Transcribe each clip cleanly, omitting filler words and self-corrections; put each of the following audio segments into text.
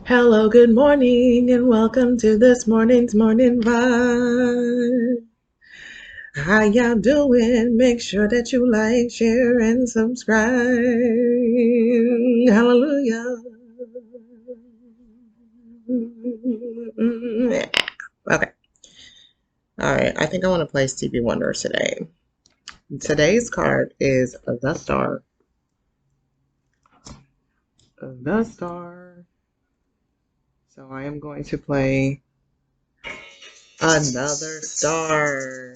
Hello, good morning, and welcome to this morning's morning vibe. How y'all doing? Make sure that you like, share, and subscribe. Hallelujah. Okay. All right. I think I want to play Stevie Wonder today. Today's card is the Star. The Star. So I am going to play another star.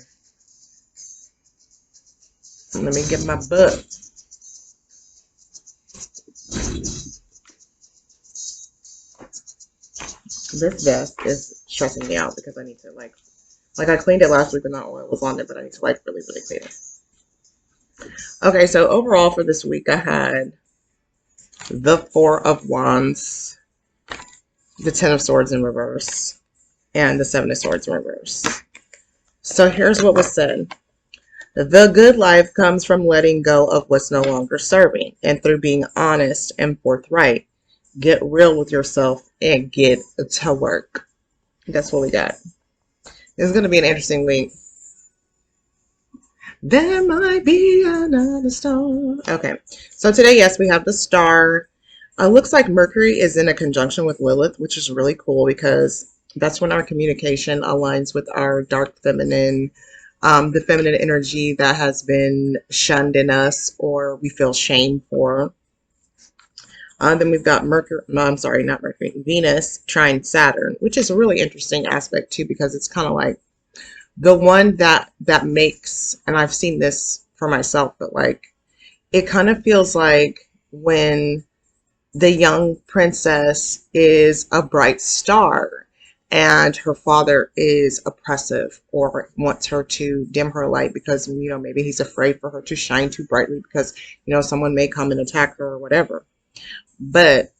Let me get my book. This vest is stressing me out because I need to I cleaned it last week and that oil was on it, but I need to really, really clean it. Okay, so overall for this week I had the Four of Wands, the Ten of Swords in reverse, and the Seven of Swords in reverse. So here's what was said. The good life comes from letting go of what's no longer serving and through being honest and forthright. Get real with yourself and get to work. That's what we got. This is going to be an interesting week. There might be another star. Okay, so today, yes, we have the star. Looks like Mercury is in a conjunction with Lilith, which is really cool because that's when our communication aligns with our dark feminine, the feminine energy that has been shunned in us or we feel shame for. Then we've got Mercury, no, I'm sorry, not Mercury, Venus trine Saturn, which is a really interesting aspect too because it's kind of like the one that makes, and I've seen this for myself, but it kind of feels like when the young princess is a bright star and her father is oppressive or wants her to dim her light because maybe he's afraid for her to shine too brightly because someone may come and attack her or whatever. But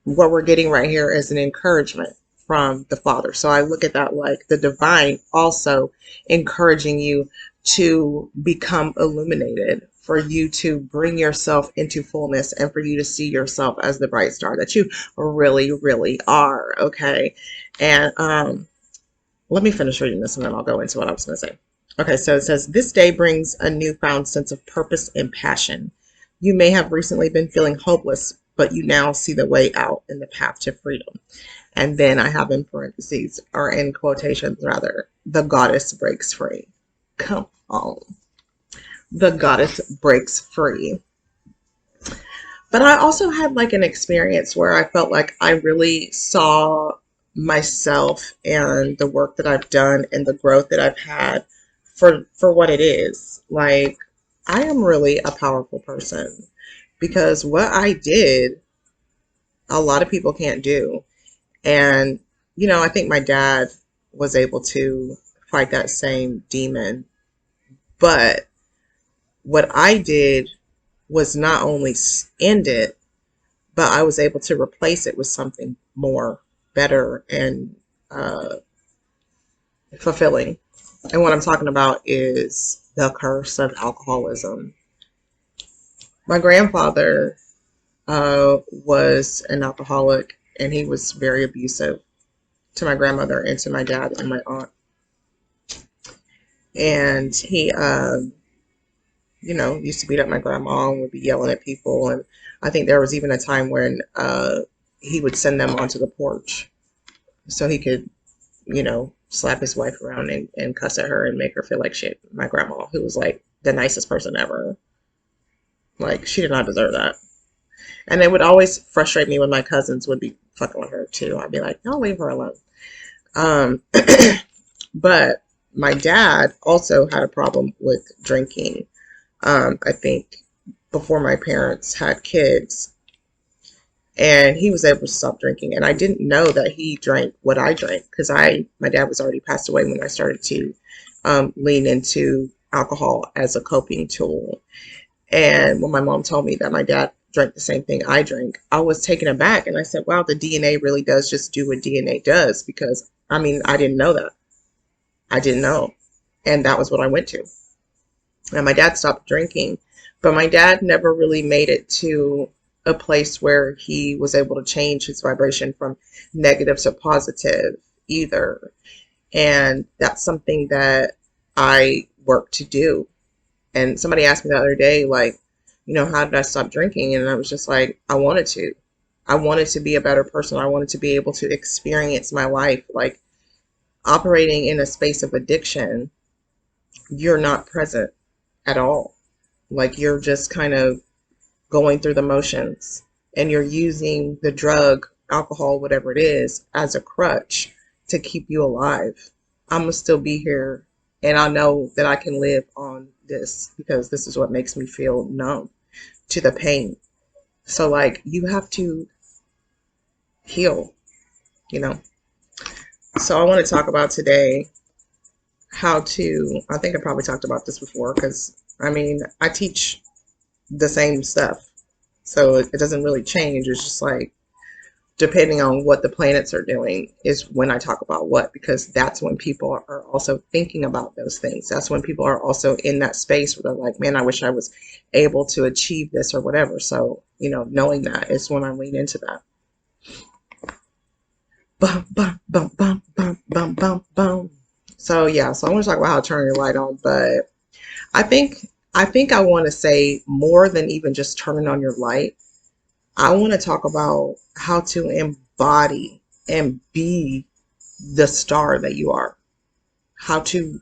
what we're getting right here is an encouragement from the Father. So I look at that like the divine also encouraging you to become illuminated, for you to bring yourself into fullness and for you to see yourself as the bright star that you really, really are. Okay. And let me finish reading this and then I'll go into what I was going to say. Okay, so it says, this day brings a newfound sense of purpose and passion. You may have recently been feeling hopeless, but you now see the way out in the path to freedom. And then I have in parentheses, or in quotations rather, the goddess breaks free. Come on. The goddess breaks free. But I also had an experience where I felt like I really saw myself and the work that I've done and the growth that I've had for what it is. I am really a powerful person because what I did, a lot of people can't do. And, I think my dad was able to fight that same demon. But what I did was not only end it, but I was able to replace it with something more better and fulfilling. And what I'm talking about is the curse of alcoholism. My grandfather was an alcoholic, and he was very abusive to my grandmother and to my dad and my aunt. And he, used to beat up my grandma and would be yelling at people. And I think there was even a time when he would send them onto the porch so he could, slap his wife around and cuss at her and make her feel like shit. My grandma, who was the nicest person ever. She did not deserve that. And it would always frustrate me when my cousins would be fucking with her too. I'd be like, no, leave her alone. But my dad also had a problem with drinking. I think before my parents had kids, and he was able to stop drinking. And I didn't know that he drank what I drank because my dad was already passed away when I started to lean into alcohol as a coping tool. And when my mom told me that my dad drank the same thing I drank, I was taken aback. And I said, wow, the DNA really does just do what DNA does, because I didn't know that. I didn't know. And that was what I went to. And my dad stopped drinking, but my dad never really made it to a place where he was able to change his vibration from negative to positive either. And that's something that I work to do. And somebody asked me the other day, like, how did I stop drinking? And I was just like, I wanted to. I wanted to be a better person. I wanted to be able to experience my life. Like, operating in a space of addiction, you're not present at all. Like, you're just kind of going through the motions, and you're using the drug, alcohol, whatever it is, as a crutch to keep you alive. I'm gonna still be here, and I know that I can live on this because this is what makes me feel numb to the pain. So, like, you have to heal, you know. So I want to talk about today how to, I think I probably talked about this before because, I teach the same stuff. So it doesn't really change. It's just like, depending on what the planets are doing is when I talk about what, because that's when people are also thinking about those things. That's when people are also in that space where they're like, man, I wish I was able to achieve this or whatever. So, knowing that is when I lean into that. Bum, bum, bum, bum, bum, bum, bum, bum. So yeah, so I want to talk about how to turn your light on, but I think I want to say more than even just turning on your light. I want to talk about how to embody and be the star that you are. How to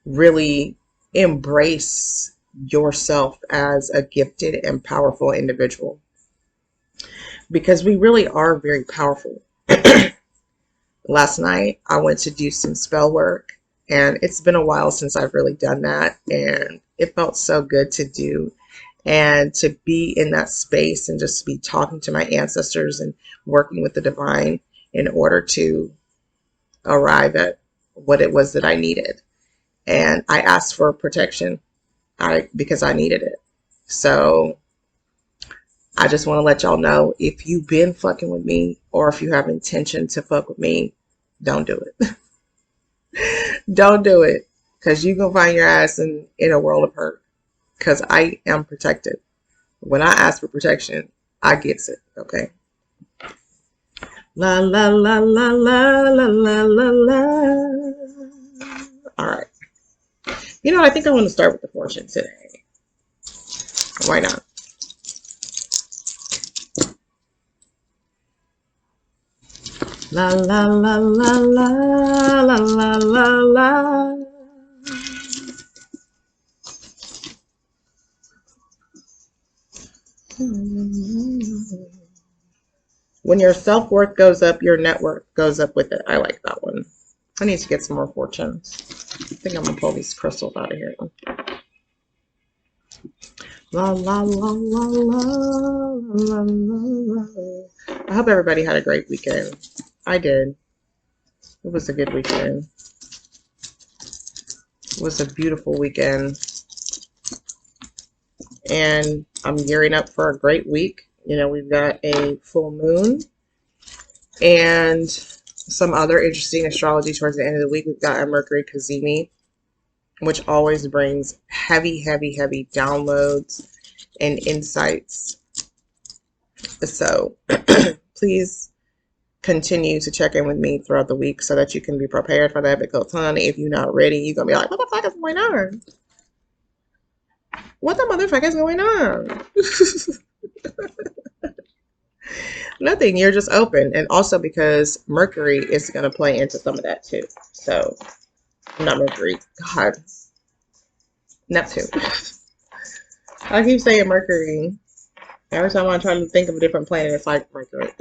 really embrace yourself as a gifted and powerful individual. Because we really are very powerful. Last night, I went to do some spell work, and it's been a while since I've really done that, and it felt so good to do. And to be in that space and just be talking to my ancestors and working with the divine in order to arrive at what it was that I needed. And I asked for protection because I needed it. So I just want to let y'all know, if you've been fucking with me or if you have intention to fuck with me, don't do it. Don't do it, because you're going to find your ass in a world of hurt, because I am protected. When I ask for protection, I gets it, okay? La la la la la la la la la. All right. I think I want to start with the fortune today. Why not? La la la la la la la la la. When your self-worth goes up, your net worth goes up with it. I like that one. I need to get some more fortunes. I think I'm going to pull these crystals out of here. La, la, la, la, la, la, la, la. I hope everybody had a great weekend. I did. It was a good weekend. It was a beautiful weekend. And I'm gearing up for a great week. We've got a full moon and some other interesting astrology towards the end of the week. We've got a Mercury Cazimi, which always brings heavy, heavy, heavy downloads and insights. So please continue to check in with me throughout the week so that you can be prepared for that, because honey, if you're not ready, you're going to be like, what the fuck is going on? What the motherfucker is going on? Nothing. You're just open. And also because Mercury is going to play into some of that too. So, not Mercury. God. Neptune. I keep saying Mercury. Every time I try to think of a different planet, it's like Mercury.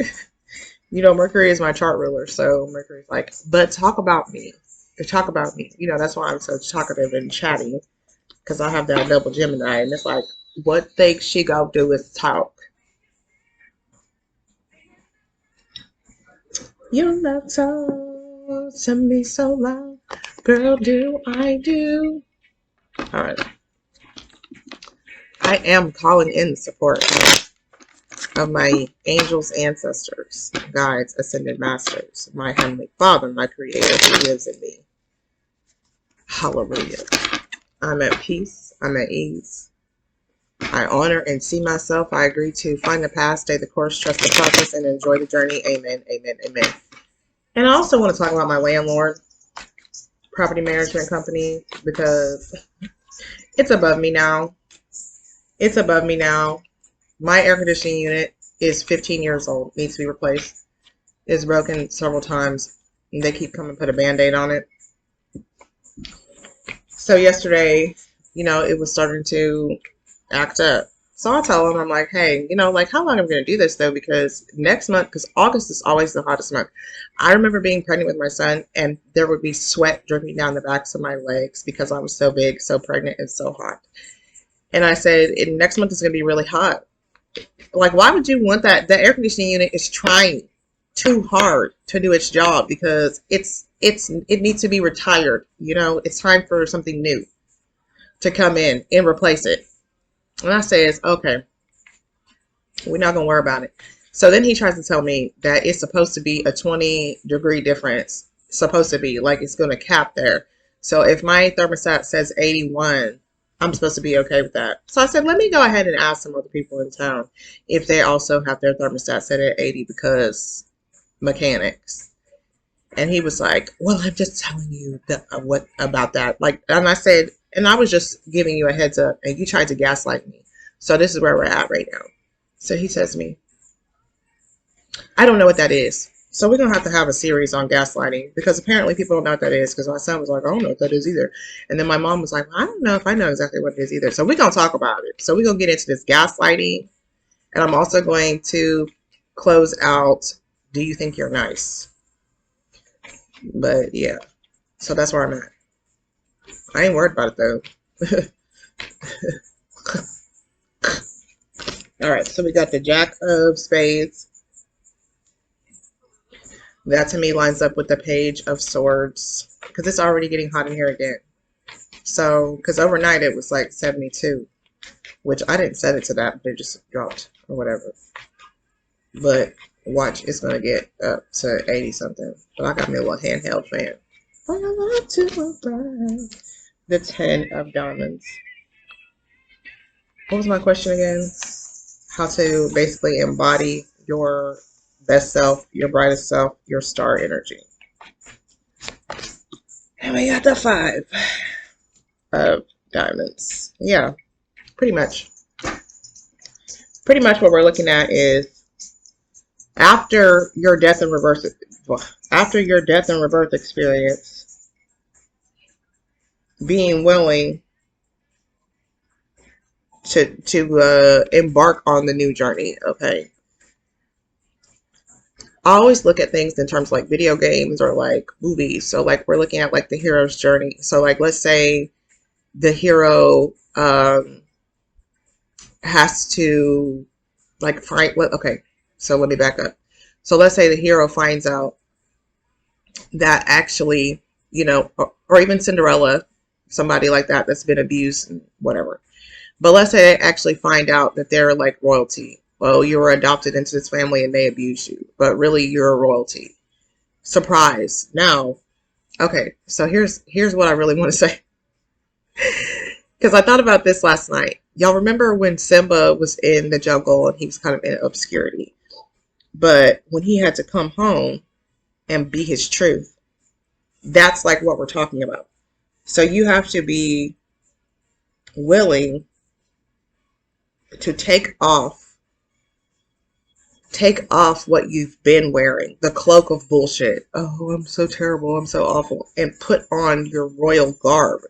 Mercury is my chart ruler. So, Mercury's like, but talk about me. Talk about me. That's why I'm so talkative and chatty. Because I have that double Gemini. And it's like, what thing she gonna do is talk. You love talk to me so loud. Girl, do I do. All right. I am calling in the support of my angels, ancestors, guides, ascended masters, my heavenly Father, my creator who lives in me. Hallelujah. I'm at peace. I'm at ease. I honor and see myself. I agree to find the path, stay the course, trust the process, and enjoy the journey. Amen, amen, amen. And I also want to talk about my landlord, property management company, because it's above me now. It's above me now. My air conditioning unit is 15 years old, needs to be replaced. It's broken several times. And they keep coming to put a band-aid on it. So yesterday, it was starting to act up. So I tell them, I'm like, hey, like how long am I going to do this though? Because next month, because August is always the hottest month. I remember being pregnant with my son and there would be sweat dripping down the backs of my legs because I was so big, so pregnant, and so hot. And I said, next month is going to be really hot. Like, why would you want that? The air conditioning unit is trying too hard to do its job because it needs to be retired. It's time for something new to come in and replace it. And I says, okay, we're not gonna worry about it. So then he tries to tell me that it's supposed to be a 20-degree difference. It's supposed to be like it's gonna cap there. So if my thermostat says 81, I'm supposed to be okay with that. So I said, let me go ahead and ask some other people in town if they also have their thermostat set at 80 because mechanics. And he was like, well, I'm just telling you what about that. Like, and I said, and I was just giving you a heads up and you tried to gaslight me. So this is where we're at right now. So he says to me, I don't know what that is. So we're going to have a series on gaslighting because apparently people don't know what that is because my son was like, I don't know what that is either. And then my mom was like, well, I don't know if I know exactly what it is either. So we're going to talk about it. So we're going to get into this gaslighting. And I'm also going to close out, do you think you're nice? But yeah, so that's where I'm at. I ain't worried about it though. All right, so we got the Jack of Spades. That to me lines up with the Page of Swords because it's already getting hot in here again. So, because overnight it was like 72, which I didn't set it to that, but it just dropped or whatever. But watch, it's going to get up to 80 something. But I got me a little handheld fan. The 10 of Diamonds. What was my question again? How to basically embody your best self, your brightest self, your star energy. And we got the 5 of Diamonds. Yeah, pretty much. Pretty much what we're looking at is after your death and rebirth experience, being willing to embark on the new journey. Okay, I always look at things in terms of like video games or like movies. So like we're looking at like the hero's journey. So like let's say the hero has to like find what. Okay, so let me back up. So let's say the hero finds out that actually, or even Cinderella, somebody like that that's been abused and whatever. But let's say they actually find out that they're like royalty. Well, you were adopted into this family and they abused you, but really you're a royalty. Surprise. Now, okay, so here's what I really want to say. Because I thought about this last night. Y'all remember when Simba was in the jungle and he was kind of in obscurity? But when he had to come home and be his truth, that's like what we're talking about. So you have to be willing to take off what you've been wearing, the cloak of bullshit. Oh, I'm so terrible, I'm so awful, and put on your royal garb.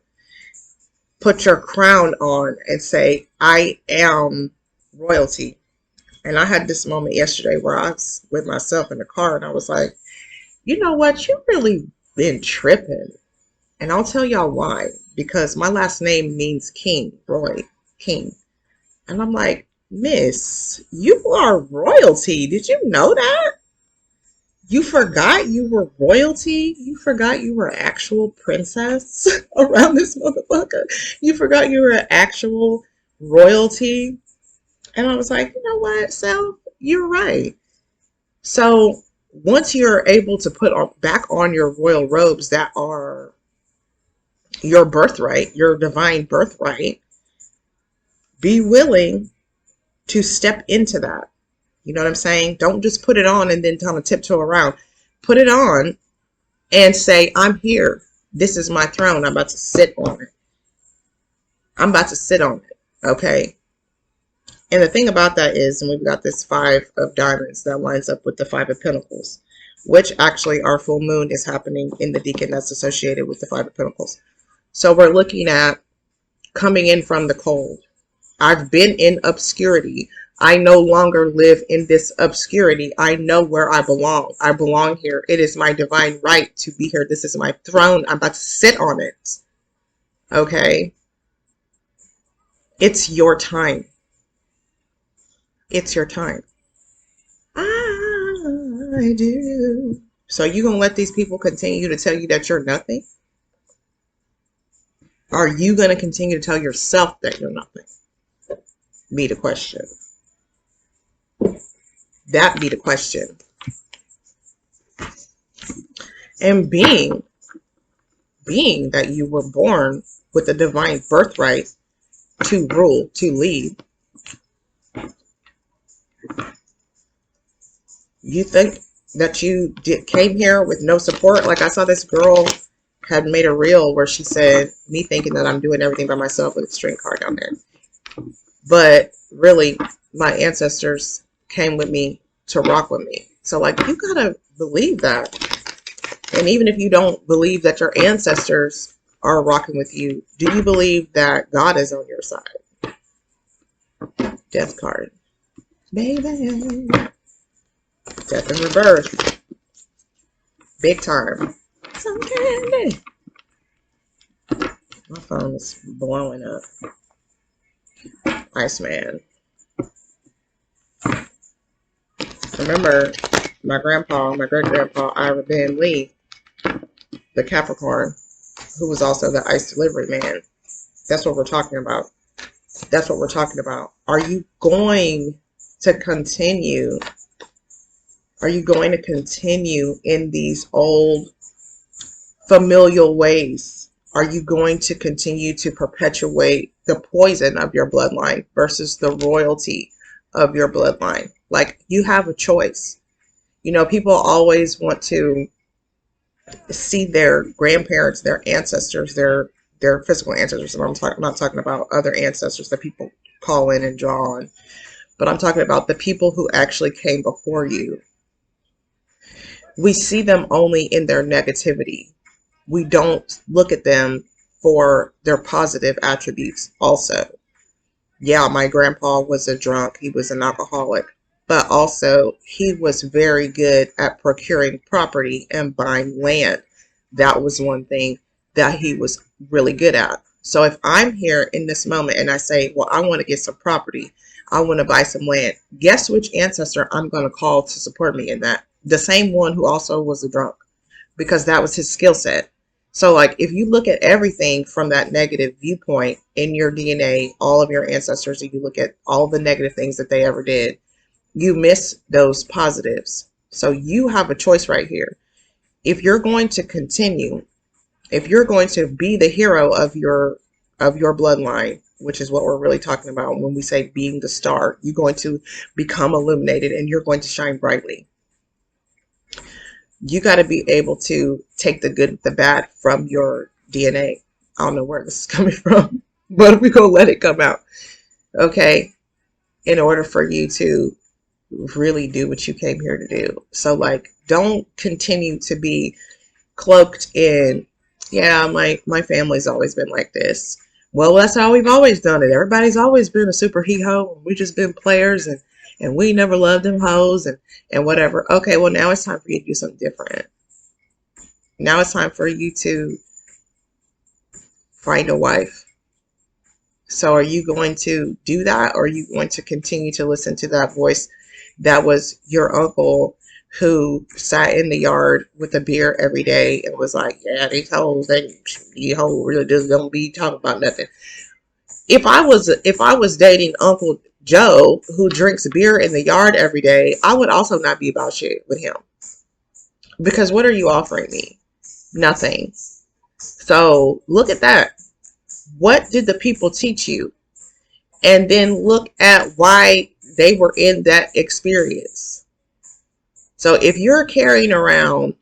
Put your crown on and say, I am royalty. And I had this moment yesterday where I was with myself in the car and I was like, you know what, you really been tripping. And I'll tell y'all why. Because my last name means king, Roy, king. And I'm like, miss, you are royalty. Did you know that? You forgot you were royalty? You forgot you were actual princess around this motherfucker? You forgot you were actual royalty? And I was like, you know what, Sel? You're right. So once you're able to put back on your royal robes that are your birthright, your divine birthright, Be willing to step into that. You know what I'm saying? Don't just put it on and then kind of tiptoe around. Put it on and say, I'm here. This is my throne. I'm about to sit on it. I'm about to sit on it. Okay. And the thing about that is, and we've got this 5 of diamonds that lines up with the 5 of pentacles, which actually our full moon is happening in the decan that's associated with the 5 of pentacles. So we're looking at coming in from the cold. I've been in obscurity. I no longer live in this obscurity. I know where I belong. I belong here. It is my divine right to be here. This is my throne. I'm about to sit on it. Okay? It's your time. It's your time. I do. So you gonna let these people continue to tell you that you're nothing? Are you gonna continue to tell yourself that you're nothing? Be the question. That be the question. And being that you were born with a divine birthright to rule, to lead, you think that you came here with no support? Like I saw this girl had made a reel where she said, me thinking that I'm doing everything by myself with a string card down there. But really, my ancestors came with me to rock with me. So like, you gotta believe that. And even if you don't believe that your ancestors are rocking with you, do you believe that God is on your side? Death card. Baby. Death in reverse. Big time. Some candy. My phone is blowing up. Iceman. Remember, my grandpa, my great-grandpa, Ira Ben Lee, the Capricorn, who was also the ice delivery man. That's what we're talking about. That's what we're talking about. Are you going to continue? Are you going to continue in these old familial ways? Are you going to continue to perpetuate the poison of your bloodline versus the royalty of your bloodline? Like, you have a choice. You know, people always want to see their grandparents, their ancestors, their physical ancestors. And I'm not talking about other ancestors that people call in and draw on, but I'm talking about the people who actually came before you. We see them only in their negativity. We don't look at them for their positive attributes also. Yeah, my grandpa was a drunk. He was an alcoholic. But also, he was very good at procuring property and buying land. That was one thing that he was really good at. So if I'm here in this moment and I say, well, I want to get some property, I want to buy some land, guess which ancestor I'm going to call to support me in that? The same one who also was a drunk, because that was his skill set. So like, if you look at everything from that negative viewpoint in your DNA, all of your ancestors, and you look at all the negative things that they ever did, you miss those positives. So you have a choice right here. If you're going to continue, if you're going to be the hero of your bloodline, which is what we're really talking about when we say being the star, you're going to become illuminated and you're going to shine brightly. You got to be able to take the good, the bad from your DNA. I don't know where this is coming from, but we're going to let it come out. Okay. In order for you to really do what you came here to do. So like, don't continue to be cloaked in, yeah, my family's always been like this. Well, that's how we've always done it. Everybody's always been a super he-ho. We just been players and we never loved them hoes and whatever. Okay, well, now it's time for you to do something different. Now it's time for you to find a wife. So are you going to do that, or are you going to continue to listen to that voice that was your uncle who sat in the yard with a beer every day and was like, yeah, these hoes, these hoes really just don't be talking about nothing. If I was dating Uncle Joe who drinks beer in the yard every day, I would also not be about shit with him. Because what are you offering me? Nothing. So look at that. What did the people teach you? and then look at why they were in that experience. So if you're carrying around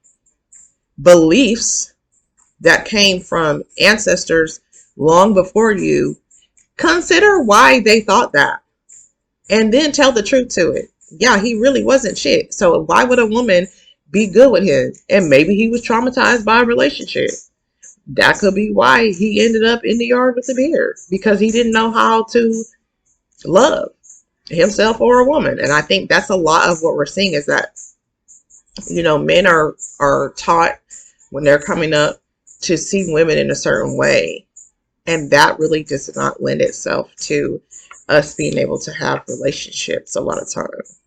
beliefs that came from ancestors long before you, consider why they thought that, and then tell the truth to it. Yeah, he really wasn't shit. So why would a woman be good with him? And maybe he was traumatized by a relationship. That could be why he ended up in the yard with the beard, because he didn't know how to love himself or a woman. And I think that's a lot of what we're seeing, is that, men are taught when they're coming up to see women in a certain way. And that really does not lend itself to us being able to have relationships a lot of times.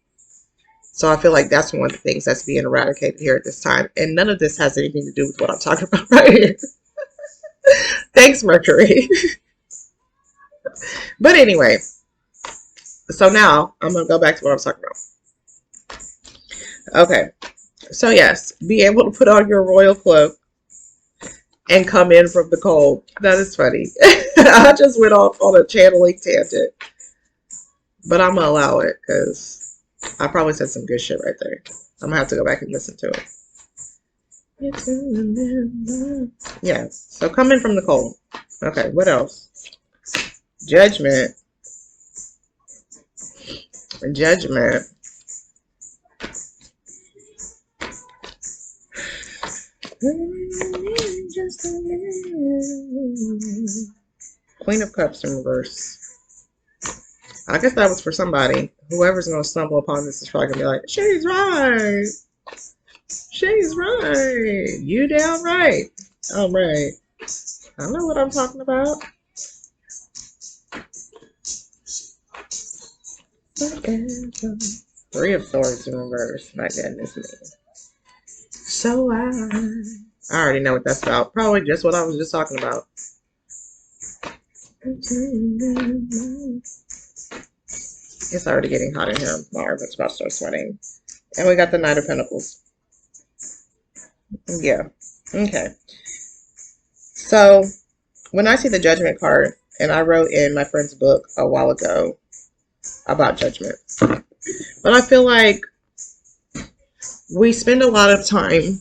So I feel like that's one of the things that's being eradicated here at this time. And none of this has anything to do with what I'm talking about right here. Thanks, Mercury. But anyway, so now I'm going to go back to what I was talking about. Okay. So yes, be able to put on your royal cloak and come in from the cold. That is funny. I just went off on a channeling tangent. But I'm going to allow it because I probably said some good shit right there. I'm going to have to go back and listen to it. Yes. So come in from the cold. Okay, what else? Judgment. Judgment. Queen of Cups in reverse. I guess that was for somebody. Whoever's going to stumble upon this is probably going to be like, she's right. She's right. You damn right. All right. I know what I'm talking about. Three of Swords in reverse. My goodness me. So I already know what that's about. Probably just what I was just talking about. It's already getting hot in here. My arms about to start sweating. And we got the Knight of Pentacles. Yeah. Okay. So when I see the Judgment card, and I wrote in my friend's book a while ago about judgment, but I feel like we spend a lot of time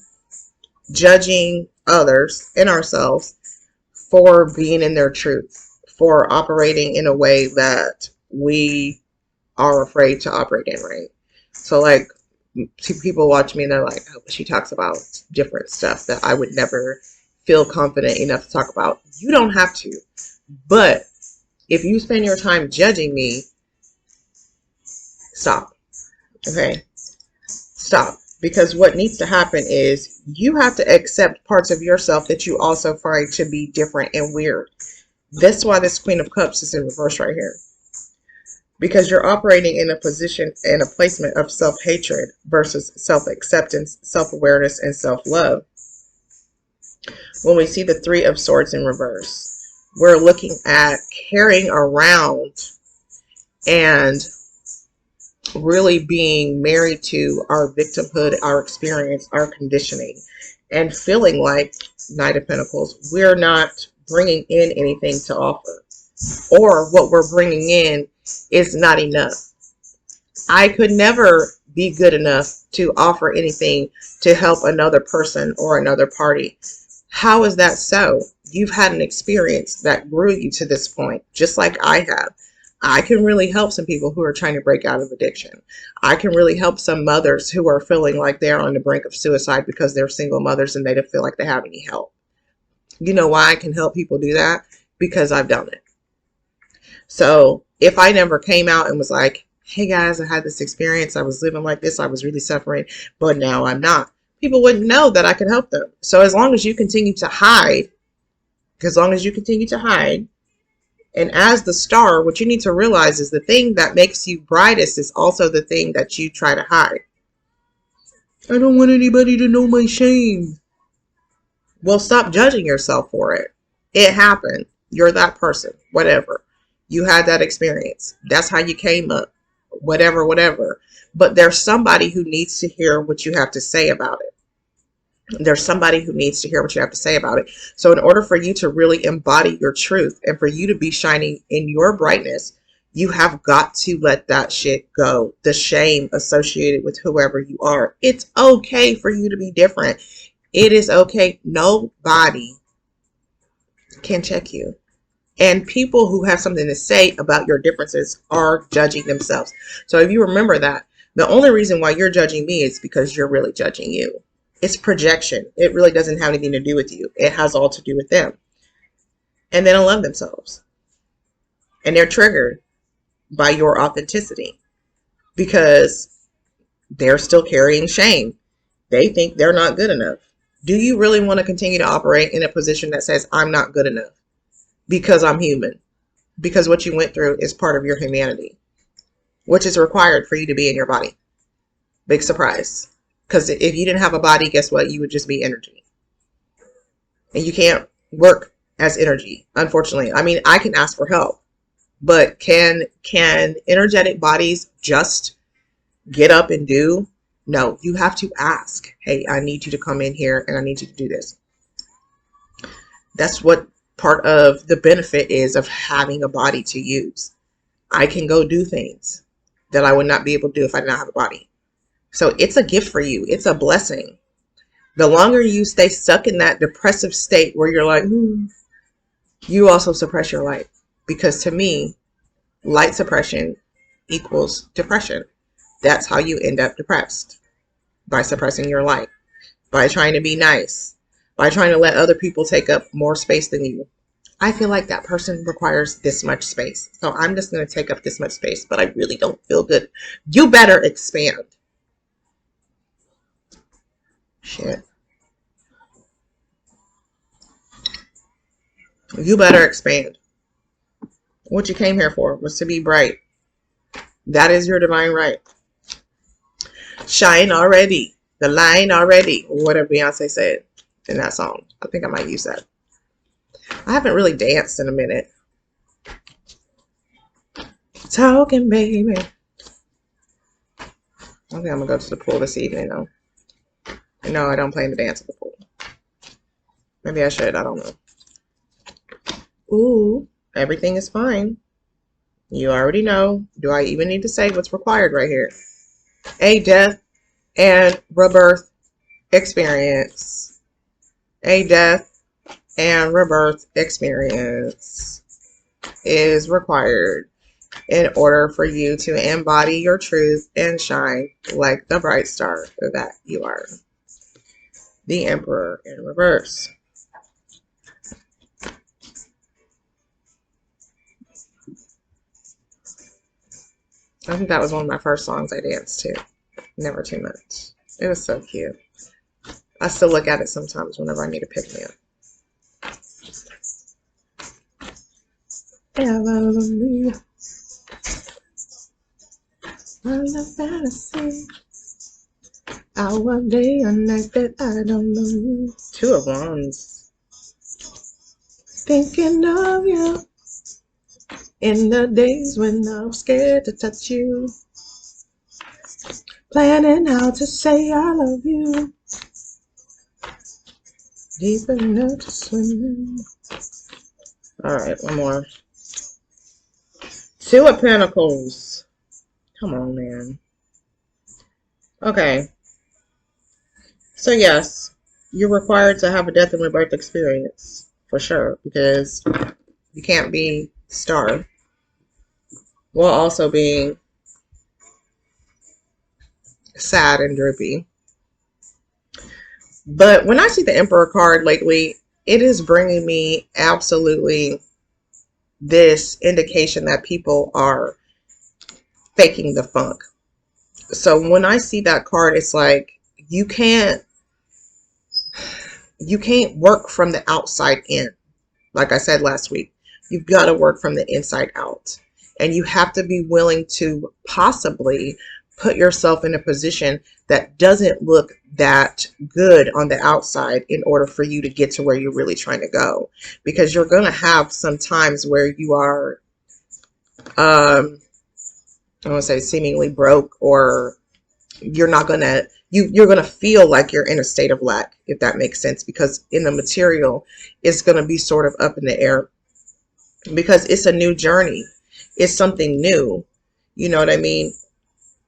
judging others and ourselves for being in their truth, for operating in a way that we are afraid to operate in, right? So like, people watch me and they're like, oh, she talks about different stuff that I would never feel confident enough to talk about. You don't have to. But if you spend your time judging me, stop. Okay? Stop. Because what needs to happen is you have to accept parts of yourself that you also find to be different and weird. That's why this Queen of Cups is in reverse right here. Because you're operating in a position and a placement of self-hatred versus self-acceptance, self-awareness, and self-love. When we see the Three of Swords in reverse, we're looking at carrying around and really being married to our victimhood, our experience, our conditioning, and feeling like, Knight of Pentacles, we're not bringing in anything to offer, or what we're bringing in is not enough. I could never be good enough to offer anything to help another person or another party. How is that so? You've had an experience that grew you to this point, just like I have. I can really help some people who are trying to break out of addiction. I can really help some mothers who are feeling like they're on the brink of suicide because they're single mothers and they don't feel like they have any help. You know why I can help people do that? Because I've done it. So if I never came out and was like, hey guys, I had this experience, I was living like this, I was really suffering, but now I'm not, people wouldn't know that I could help them. So as long as you continue to hide, and as the star, what you need to realize is the thing that makes you brightest is also the thing that you try to hide. I don't want anybody to know my shame. Well, stop judging yourself for it. It happened. You're that person. Whatever. You had that experience. That's how you came up. Whatever. But there's somebody who needs to hear what you have to say about it. There's somebody who needs to hear what you have to say about it. So in order for you to really embody your truth and for you to be shining in your brightness, You have got to let that shit go. The shame associated with whoever you are. It's okay for you to be different. It is okay. Nobody can check you. And people who have something to say about your differences are judging themselves. So if you remember that, the only reason why you're judging me is because you're really judging you. It's projection. It really doesn't have anything to do with you. It has all to do with them. And they don't love themselves. And they're triggered by your authenticity because they're still carrying shame. They think they're not good enough. Do you really want to continue to operate in a position that says, I'm not good enough because I'm human? Because what you went through is part of your humanity, which is required for you to be in your body. Big surprise. Because if you didn't have a body, guess what? You would just be energy. And you can't work as energy, unfortunately. I mean, I can ask for help. But can energetic bodies just get up and do? No, you have to ask. Hey, I need you to come in here and I need you to do this. That's what part of the benefit is of having a body to use. I can go do things that I would not be able to do if I did not have a body. So it's a gift for you. It's a blessing. The longer you stay stuck in that depressive state where you're like, you also suppress your light. Because to me, light suppression equals depression. That's how you end up depressed. By suppressing your light. By trying to be nice. By trying to let other people take up more space than you. I feel like that person requires this much space. So I'm just going to take up this much space. But I really don't feel good. You better expand. Shit. You better expand. What you came here for was to be bright. That is your divine right. Shine already. The line already. Whatever Beyonce said in that song. I think I might use that. I haven't really danced in a minute. Talking, baby. I think I'm going to go to the pool this evening, though. No, I don't plan to dance at the pool. Maybe I should. I don't know. Ooh, everything is fine. You already know. Do I even need to say what's required right here? A death and rebirth experience. A death and rebirth experience is required in order for you to embody your truth and shine like the bright star that you are. The Emperor in reverse. I think that was one of my first songs I danced to. Never Too Much. It was so cute. I still look at it sometimes whenever I need to pick me up. Hallelujah. I love fantasy. Our day or night that I don't know you. Two of Wands. Thinking of you. In the days when I'm scared to touch you. Planning how to say I love you. Deep enough to swim in. Alright, one more. Two of Pentacles. Come on, man. Okay. So yes, you're required to have a death and rebirth experience. For sure. Because you can't be star while also being sad and droopy. But when I see the Emperor card lately, it is bringing me absolutely this indication that people are faking the funk. So when I see that card, it's like you can't work from the outside in. Like I said last week, you've got to work from the inside out. And you have to be willing to possibly put yourself in a position that doesn't look that good on the outside in order for you to get to where you're really trying to go. Because you're going to have some times where you are, I want to say seemingly broke, or you're not going to, you're going to feel like you're in a state of lack, if that makes sense. Because in the material, it's going to be sort of up in the air. Because it's a new journey. is something new. You know what I mean?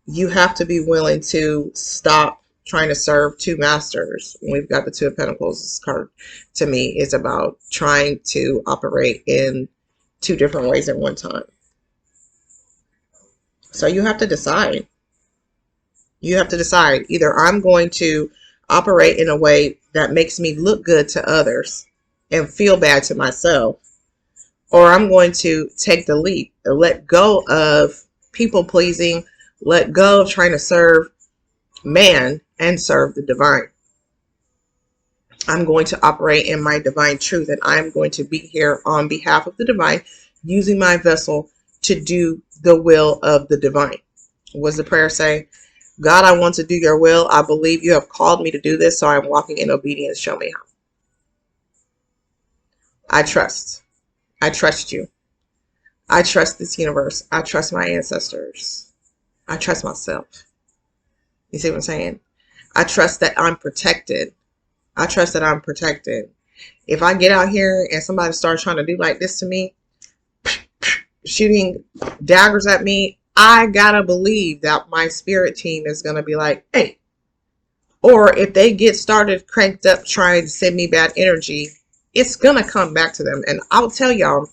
You have to be willing to stop trying to serve two masters. When we've got the Two of Pentacles, this card to me is about trying to operate in two different ways at one time. So you have to decide. You have to decide. Either I'm going to operate in a way that makes me look good to others and feel bad to myself, or I'm going to take the leap and let go of people pleasing, let go of trying to serve man and serve the divine. I'm going to operate in my divine truth, and I'm going to be here on behalf of the divine, using my vessel to do the will of the divine. What does the prayer say? God, I want to do your will. I believe you have called me to do this, so I'm walking in obedience. Show me how. I trust. I trust you. I trust this universe. I trust my ancestors. I trust myself. You see what I'm saying? I trust that I'm protected. I trust that I'm protected. If I get out here and somebody starts trying to do like this to me, shooting daggers at me, I gotta believe that my spirit team is gonna be like, hey. Or if they get started cranked up trying to send me bad energy, it's gonna come back to them. And I'll tell y'all,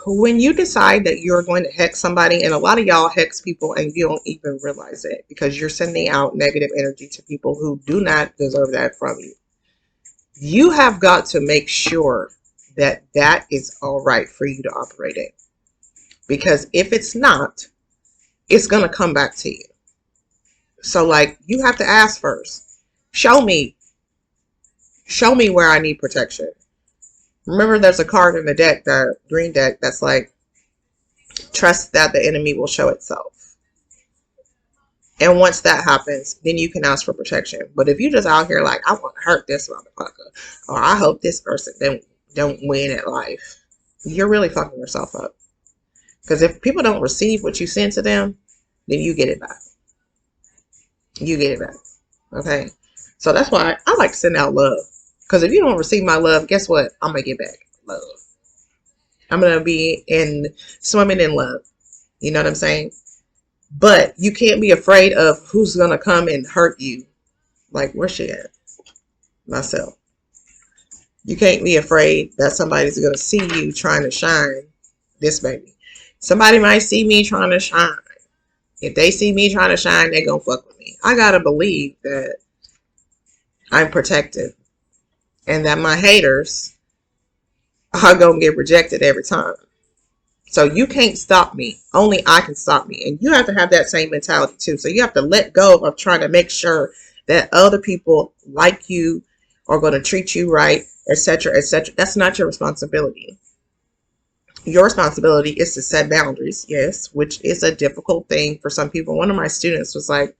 when you decide that you're going to hex somebody, and a lot of y'all hex people and you don't even realize it because you're sending out negative energy to people who do not deserve that from you. You have got to make sure that that is all right for you to operate in. Because if it's not, it's going to come back to you. So like, you have to ask first. Show me where I need protection. Remember, there's a card in the deck, the green deck, that's like, trust that the enemy will show itself. And once that happens, then you can ask for protection. But if you just out here like, I want to hurt this motherfucker, or I hope this person don't win at life, you're really fucking yourself up. Because if people don't receive what you send to them, then you get it back. You get it back. Okay? So that's why I like to send out love. Because if you don't receive my love, guess what? I'm going to get back love. I'm going to be swimming in love. You know what I'm saying? But you can't be afraid of who's going to come and hurt you. Like, where's she at? Myself. You can't be afraid that somebody's going to see you trying to shine this baby. Somebody might see me trying to shine. If they see me trying to shine, they're going to fuck with me. I got to believe that I'm protected. And that my haters are going to get rejected every time. So you can't stop me. Only I can stop me. And you have to have that same mentality too. So you have to let go of trying to make sure that other people like you are going to treat you right, etc., etc. That's not your responsibility. Your responsibility is to set boundaries, yes, which is a difficult thing for some people. One of my students was like,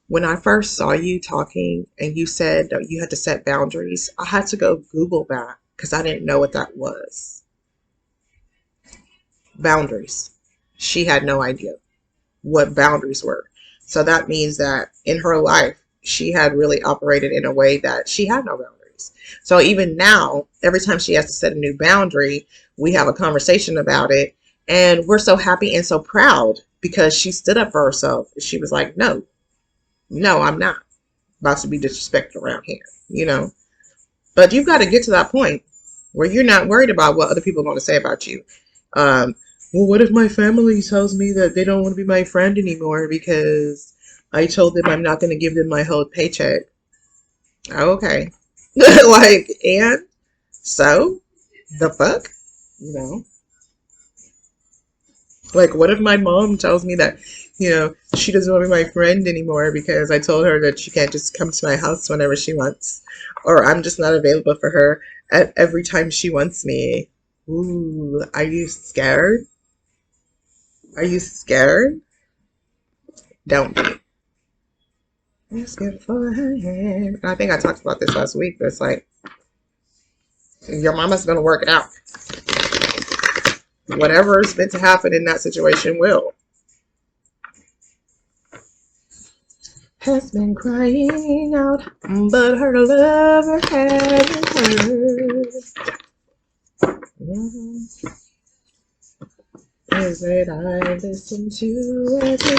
when I first saw you talking and you said that you had to set boundaries, I had to go Google that because I didn't know what that was. Boundaries. She had no idea what boundaries were. So that means that in her life, she had really operated in a way that she had no boundaries. So even now, every time she has to set a new boundary, we have a conversation about it. And we're so happy and so proud because she stood up for herself. She was like, no, I'm not about to be disrespected around here, you know. But you've got to get to that point where you're not worried about what other people are going to say about you. Well, what if my family tells me that they don't want to be my friend anymore because I told them I'm not going to give them my whole paycheck? Okay. Like, and so the fuck, you know? Like, what if my mom tells me that, you know, she doesn't want to be my friend anymore because I told her that she can't just come to my house whenever she wants, or I'm just not available for her at every time she wants me? Ooh, are you scared? Are you scared? Don't be. Let's get for her hand. I think I talked about this last week, but it's like, your mama's going to work it out. Whatever is meant to happen in that situation will. Has been crying out, but her lover hasn't heard. is it I listen to at the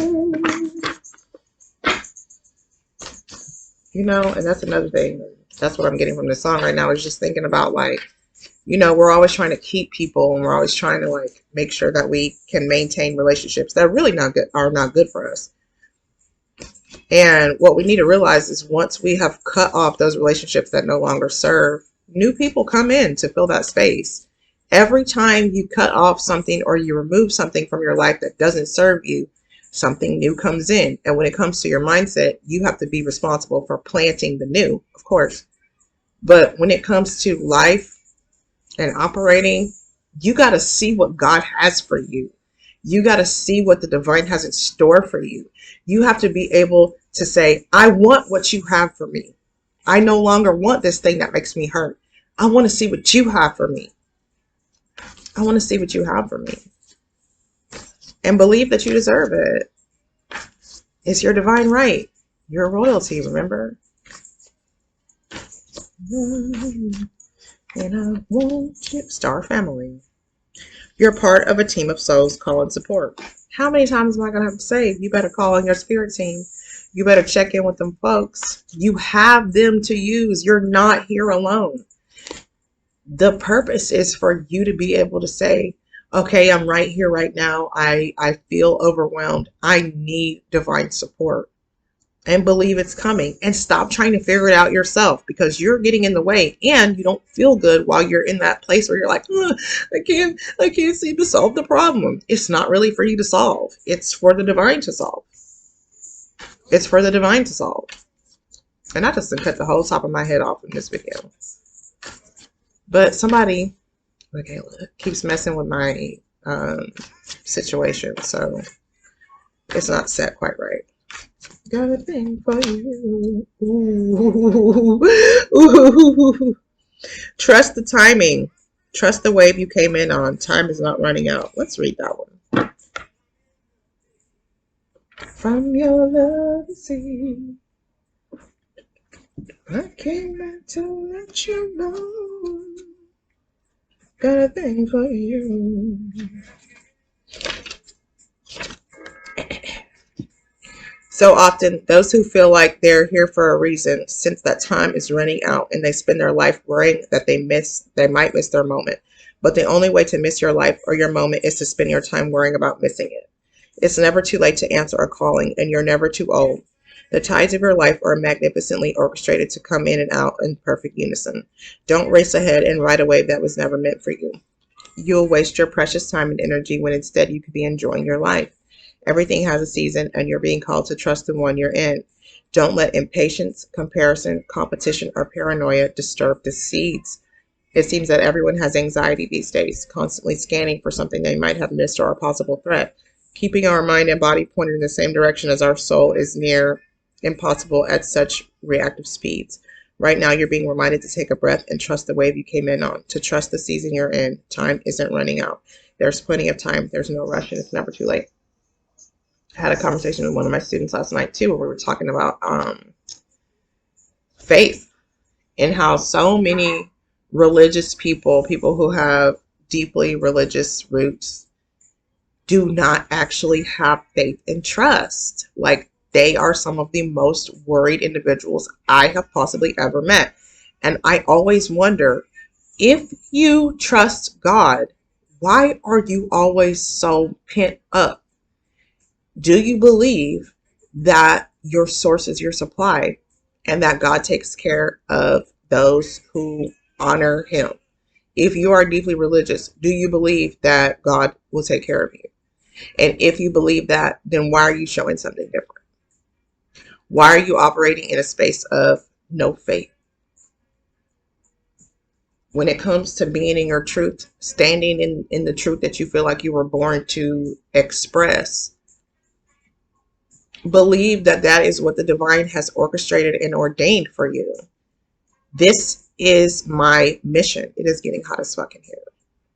end? You know, and that's another thing. That's what I'm getting from this song right now, is just thinking about, like, you know, we're always trying to keep people, and we're always trying to, like, make sure that we can maintain relationships that are really not good for us. And what we need to realize is, once we have cut off those relationships that no longer serve, new people come in to fill that space. Every time you cut off something or you remove something from your life that doesn't serve you, something new comes in. And when it comes to your mindset, you have to be responsible for planting the new, of course. But when it comes to life and operating, you got to see what God has for you. You got to see what the divine has in store for you. You have to be able to say, I want what you have for me. I no longer want this thing that makes me hurt. I want to see what you have for me. I want to see what you have for me. And believe that you deserve it. It's your divine right. You're royalty, remember? And I want you, Star Family. You're part of a team of souls calling support. How many times am I going to have to say, you better call on your spirit team? You better check in with them folks. You have them to use. You're not here alone. The purpose is for you to be able to say, okay, I'm right here right now. I feel overwhelmed. I need divine support. And believe it's coming, and stop trying to figure it out yourself, because you're getting in the way, and you don't feel good while you're in that place where you're like, I can't seem to solve the problem. It's not really for you to solve. It's for the divine to solve. It's for the divine to solve. And I just cut the whole top of my head off in this video. But somebody, okay, keeps messing with my situation, so it's not set quite right. Got a thing for you. Ooh. Ooh. Trust the timing. Trust the wave you came in on. Time is not running out. Let's read that one. From your love, see, I came back to let you know. Got a thing for you. So often, those who feel like they're here for a reason, since that time is running out, and they spend their life worrying that they might miss their moment. But the only way to miss your life or your moment is to spend your time worrying about missing it. It's never too late to answer a calling, and you're never too old. The tides of your life are magnificently orchestrated to come in and out in perfect unison. Don't race ahead and ride a wave that was never meant for you. You'll waste your precious time and energy when instead you could be enjoying your life. Everything has a season, and you're being called to trust the one you're in. Don't let impatience, comparison, competition, or paranoia disturb the seeds. It seems that everyone has anxiety these days, constantly scanning for something they might have missed or a possible threat. Keeping our mind and body pointed in the same direction as our soul is near impossible at such reactive speeds. Right now, you're being reminded to take a breath and trust the wave you came in on, to trust the season you're in. Time isn't running out. There's plenty of time. There's no rush, and it's never too late. I had a conversation with one of my students last night too, where we were talking about faith, and how so many religious people who have deeply religious roots, do not actually have faith and trust. Like, they are some of the most worried individuals I have possibly ever met. And I always wonder, if you trust God, why are you always so pent up? Do you believe that your source is your supply, and that God takes care of those who honor him? If you are deeply religious, do you believe that God will take care of you? And if you believe that, then why are you showing something different? Why are you operating in a space of no faith? When it comes to being in your truth, standing in the truth that you feel like you were born to express, believe that that is what the divine has orchestrated and ordained for you. This is my mission. It is getting hot as fuck in here.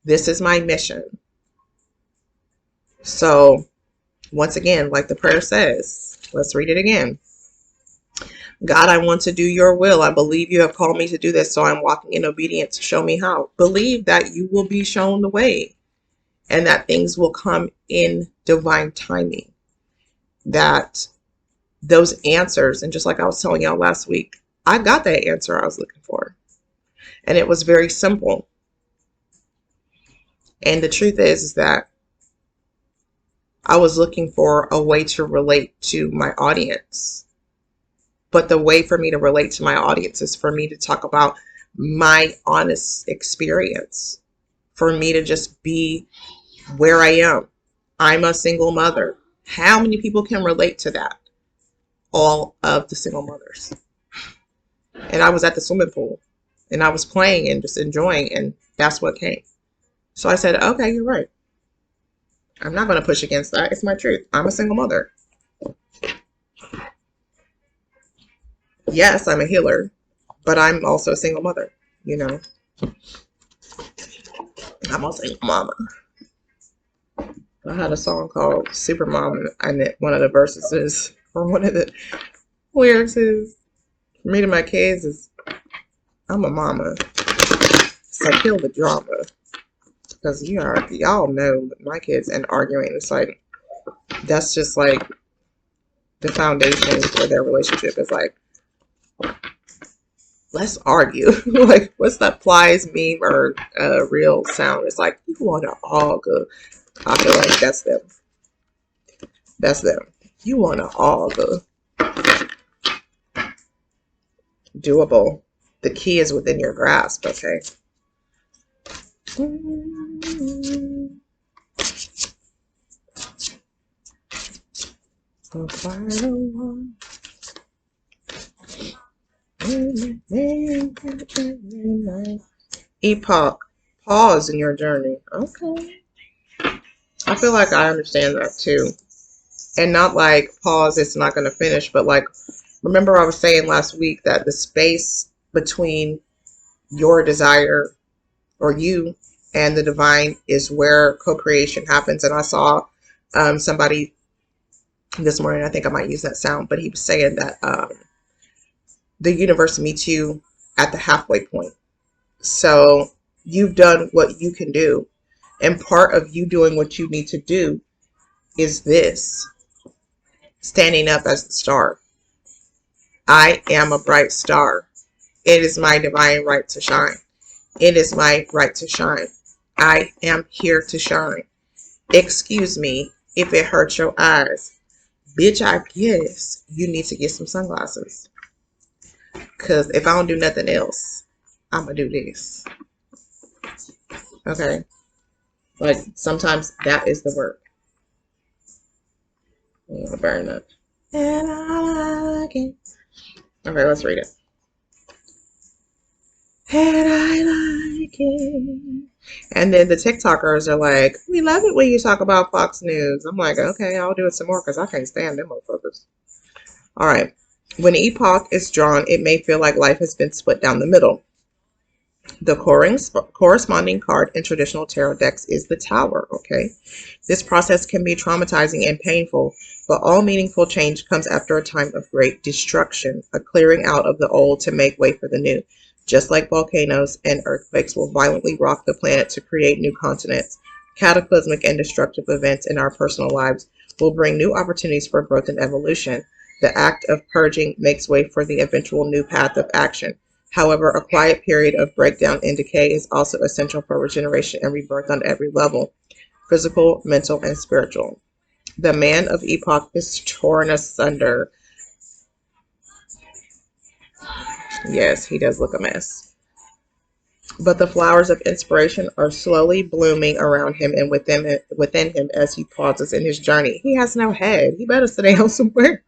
This is my mission. So, once again, like the prayer says, let's read it again. God, I want to do your will. I believe you have called me to do this, so I'm walking in obedience. Show me how. Believe that you will be shown the way. and that things will come in divine timing. That those answers, and just like I was telling y'all last week, I got that answer I was looking for. And it was very simple. And the truth is that I was looking for a way to relate to my audience. But the way for me to relate to my audience is for me to talk about my honest experience. For me to just be where I am. I'm a single mother. How many people can relate to that? All of the single mothers. And I was at the swimming pool and I was playing and just enjoying, and that's what came. So I said, okay, you're right. I'm not going to push against that. It's my truth. I'm a single mother. Yes, I'm a healer, but I'm also a single mother, you know. I'm a single mama. I had a song called Super Mom, and one of the verses is, or one of the lyrics is, for me to my kids is, I'm a mama. So kill the drama. Because y'all know my kids and arguing, it's like, that's just like the foundation for their relationship. It's like, let's argue. Like, what's that Plies meme or real sound? It's like, you want to argue. I feel like that's them. That's them. You want to argue. Doable. The key is within your grasp, okay? Epoch. Pause in your journey. Okay. I feel like I understand that too. And not like pause, it's not going to finish, but like, remember I was saying last week that the space between your desire or you and the divine is where co-creation happens. And I saw somebody this morning, I think I might use that sound, but he was saying that the universe meets you at the halfway point. So you've done what you can do. And part of you doing what you need to do is this. Standing up as the star. I am a bright star. It is my divine right to shine. It is my right to shine. I am here to shine. Excuse me if it hurts your eyes. Bitch, I guess you need to get some sunglasses. Because if I don't do nothing else, I'm going to do this. Okay? Like, sometimes that is the work. I'm going to burn up. And I like it. Okay, let's read it. And I like it. And then the TikTokers are like, we love it when you talk about Fox News. I'm like, okay, I'll do it some more because I can't stand them motherfuckers. All right. When epoch is drawn, it may feel like life has been split down the middle. The corresponding card in traditional tarot decks is the Tower, okay? This process can be traumatizing and painful, but all meaningful change comes after a time of great destruction, a clearing out of the old to make way for the new. Just like volcanoes and earthquakes will violently rock the planet to create new continents, cataclysmic and destructive events in our personal lives will bring new opportunities for growth and evolution. The act of purging makes way for the eventual new path of action. However, a quiet period of breakdown and decay is also essential for regeneration and rebirth on every level, physical, mental, and spiritual. The man of epoch is torn asunder. Yes, he does look a mess. But the flowers of inspiration are slowly blooming around him and within him as he pauses in his journey. He has no head. He better sit down somewhere.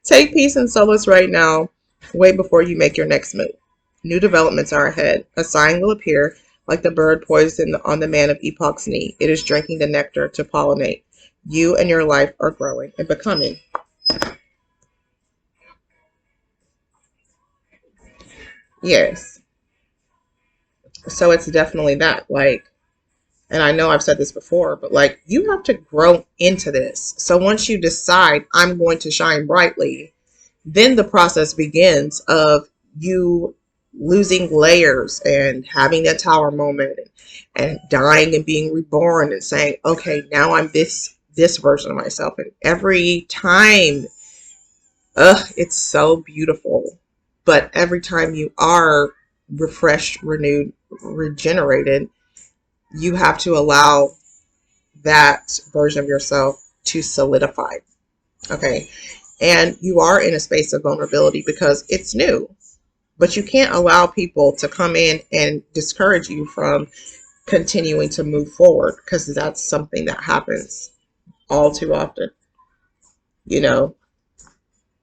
Take peace and solace right now, way before you make your next move. New developments are ahead. A sign will appear, like the bird poised on the man of epoch's knee. It is drinking the nectar to pollinate. You and your life are growing and becoming. Yes. So it's definitely that. Like, and I know I've said this before, but like, you have to grow into this. So once you decide I'm going to shine brightly, then the process begins of you losing layers and having that tower moment and dying and being reborn and saying, okay, now I'm this version of myself. And every time, it's so beautiful. But every time you are refreshed, renewed, regenerated, you have to allow that version of yourself to solidify. Okay. And you are in a space of vulnerability because it's new. But you can't allow people to come in and discourage you from continuing to move forward, because that's something that happens all too often. You know,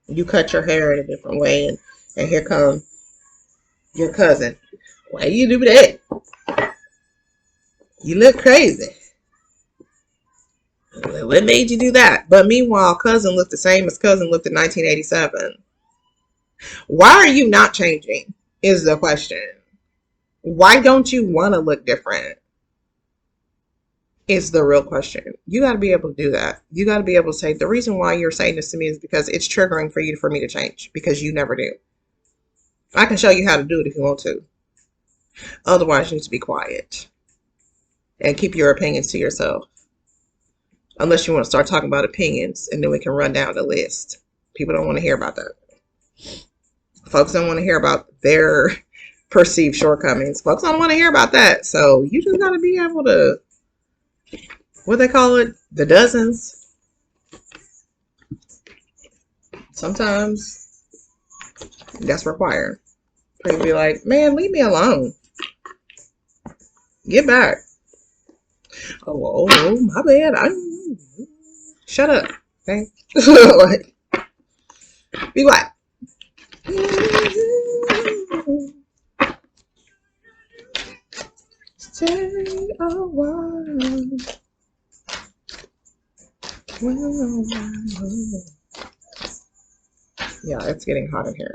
you cut your hair in a different way, and here come your cousin. Why you do that? You look crazy. What made you do that? But meanwhile, cousin looked the same as cousin looked in 1987. Why are you not changing is the question. Why don't you want to look different is the real question. You got to be able to do that. You got to be able to say, the reason why you're saying this to me is because it's triggering for me to change, because you never do. I can show you how to do it if you want to. Otherwise, you need to be quiet and keep your opinions to yourself. Unless you want to start talking about opinions, and then we can run down the list. People don't want to hear about that. Folks don't want to hear about their perceived shortcomings. Folks don't want to hear about that. So you just got to be able to, what they call it, the dozens. Sometimes that's required. People be like, man, leave me alone. Get back. Oh, my bad. Shut up. Okay. Like, be quiet. Stay a while. Yeah, it's getting hot in here.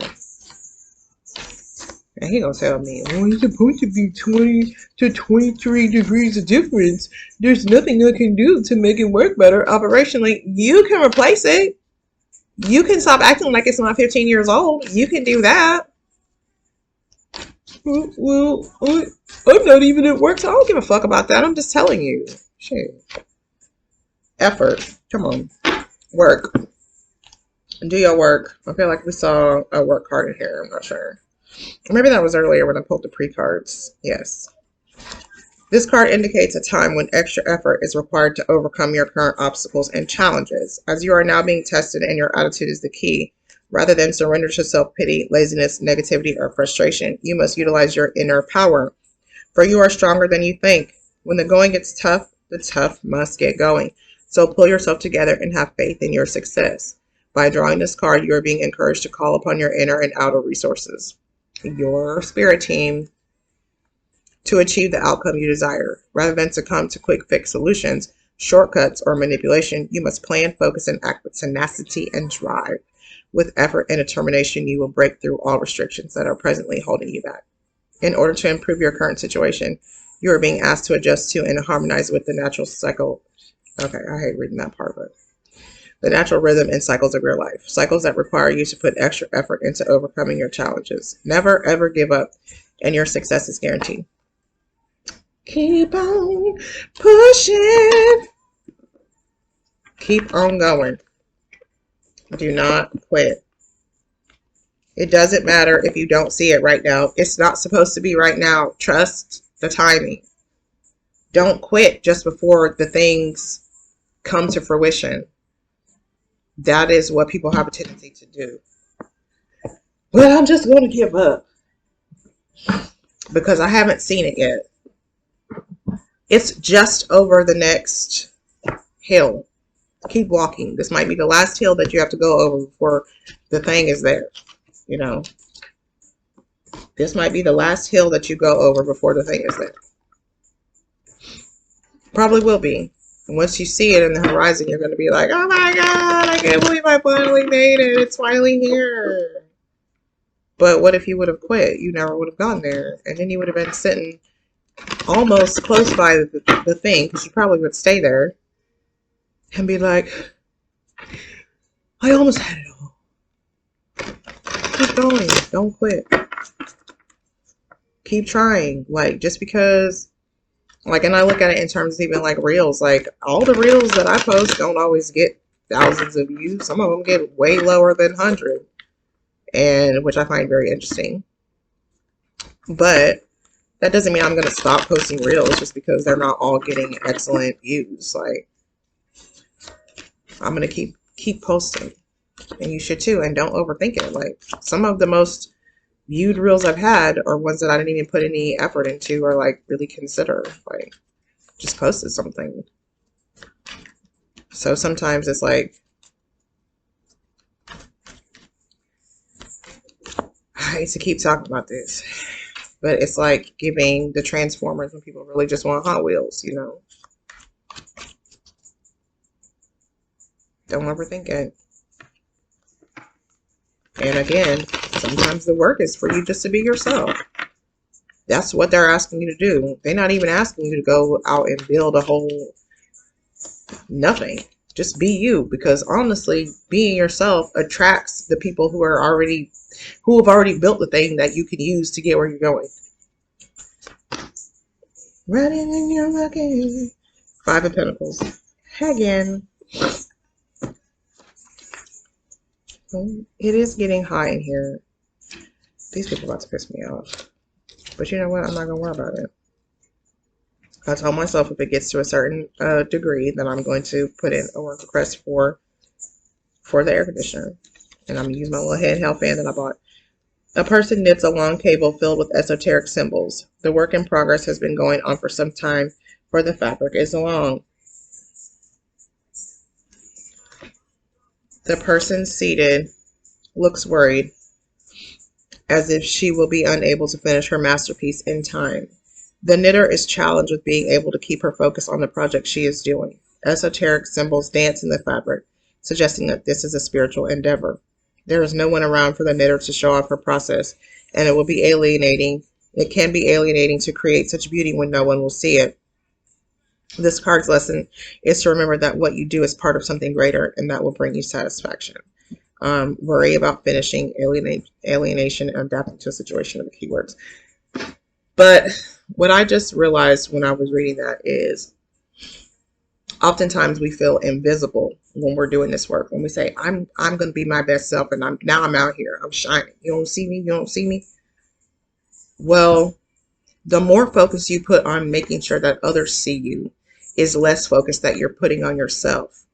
And he gonna tell me, well, it's supposed to be 20 to 23 degrees of difference. There's nothing I can do to make it work better operationally. You can replace it. You can stop acting like it's not 15 years old. You can do that. Well, I'm not even at work, so I don't give a fuck about that. I'm just telling you. Shit. Effort. Come on. Work. Do your work. I feel like we saw a work card in here. I'm not sure. Maybe that was earlier when I pulled the pre-cards. Yes. This card indicates a time when extra effort is required to overcome your current obstacles and challenges. As you are now being tested and your attitude is the key, rather than surrender to self-pity, laziness, negativity, or frustration, you must utilize your inner power. For you are stronger than you think. When the going gets tough, the tough must get going. So pull yourself together and have faith in your success. By drawing this card, you are being encouraged to call upon your inner and outer resources, your spirit team, to achieve the outcome you desire. Rather than succumb to quick fix solutions, shortcuts, or manipulation, you must plan, focus, and act with tenacity and drive. With effort and determination, you will break through all restrictions that are presently holding you back. In order to improve your current situation, you are being asked to adjust to and harmonize with the natural cycle. Okay, I hate reading that part, but the natural rhythm and cycles of your life. Cycles that require you to put extra effort into overcoming your challenges. Never, ever give up, and your success is guaranteed. Keep on pushing. Keep on going. Do not quit. It doesn't matter if you don't see it right now. It's not supposed to be right now. Trust the timing. Don't quit just before the things come to fruition. That is what people have a tendency to do. Well, I'm just going to give up because I haven't seen it yet. It's just over the next hill. Keep walking. This might be the last hill that you have to go over before the thing is there. You know, this might be the last hill that you go over before the thing is there. Probably will be. And once you see it in the horizon, you're going to be like, oh my God, I can't believe I finally made it. It's finally here. But what if you would have quit? You never would have gone there. And then you would have been sitting almost close by the thing, because you probably would stay there and be like, I almost had it all. Keep going. Don't quit. Keep trying. Like, just because, like, and I look at it in terms of even like reels, like all the reels that I post don't always get thousands of views. Some of them get way lower than 100, and which I find very interesting. But that doesn't mean I'm going to stop posting reels just because they're not all getting excellent views. Like, I'm going to keep posting, and you should too. And don't overthink it. Like, some of the most viewed reels I've had are ones that I didn't even put any effort into or like really consider. Like, just posted something. So sometimes it's like, I hate to keep talking about this, but it's like giving the Transformers when people really just want Hot Wheels, you know? Don't overthink it. And again, sometimes the work is for you just to be yourself. That's what they're asking you to do. They're not even asking you to go out and build a whole nothing. Just be you, because honestly, being yourself attracts the people who have already built the thing that you can use to get where you're going. Running in your lucky. 5 of Pentacles. Again. It is getting hot in here. These people are about to piss me off. But you know what? I'm not going to worry about it. I told myself if it gets to a certain degree, then I'm going to put in a work request for the air conditioner. And I'm going to use my little handheld fan that I bought. A person knits a long cable filled with esoteric symbols. The work in progress has been going on for some time, for the fabric is long. The person seated looks worried, as if she will be unable to finish her masterpiece in time. The knitter is challenged with being able to keep her focus on the project she is doing. Esoteric symbols dance in the fabric, suggesting that this is a spiritual endeavor. There is no one around for the knitter to show off her process, and it will be alienating. It can be alienating to create such beauty when no one will see it. This card's lesson is to remember that what you do is part of something greater, and that will bring you satisfaction. Worry about finishing, alienation, and adapting to a situation are the keywords. But what I just realized when I was reading that is oftentimes we feel invisible when we're doing this work. When we say, I'm going to be my best self, and I'm out here, I'm shining. You don't see me, you don't see me. Well, the more focus you put on making sure that others see you is less focus that you're putting on yourself,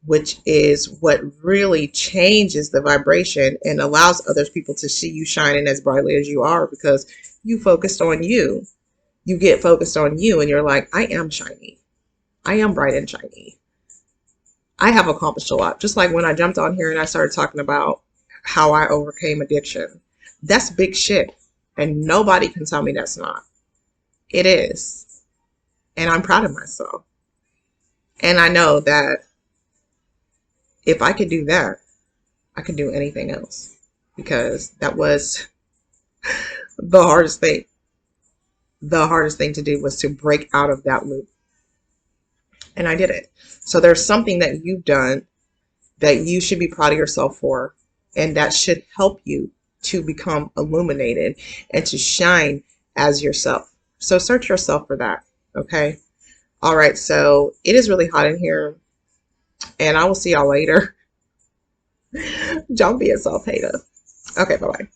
which is what really changes the vibration and allows other people to see you shining as brightly as you are, because you focused on you. You get focused on you and you're like, I am shiny. I am bright and shiny. I have accomplished a lot. Just like when I jumped on here and I started talking about how I overcame addiction. That's big shit. And nobody can tell me that's not. It is. And I'm proud of myself. And I know that if I could do that, I could do anything else, because that was the hardest thing. The hardest thing to do was to break out of that loop. And I did it. So there's something that you've done that you should be proud of yourself for, and that should help you to become illuminated and to shine as yourself. So search yourself for that. Okay. All right. So it is really hot in here, and I will see y'all later. Don't be a self-hater. Okay. Bye-bye.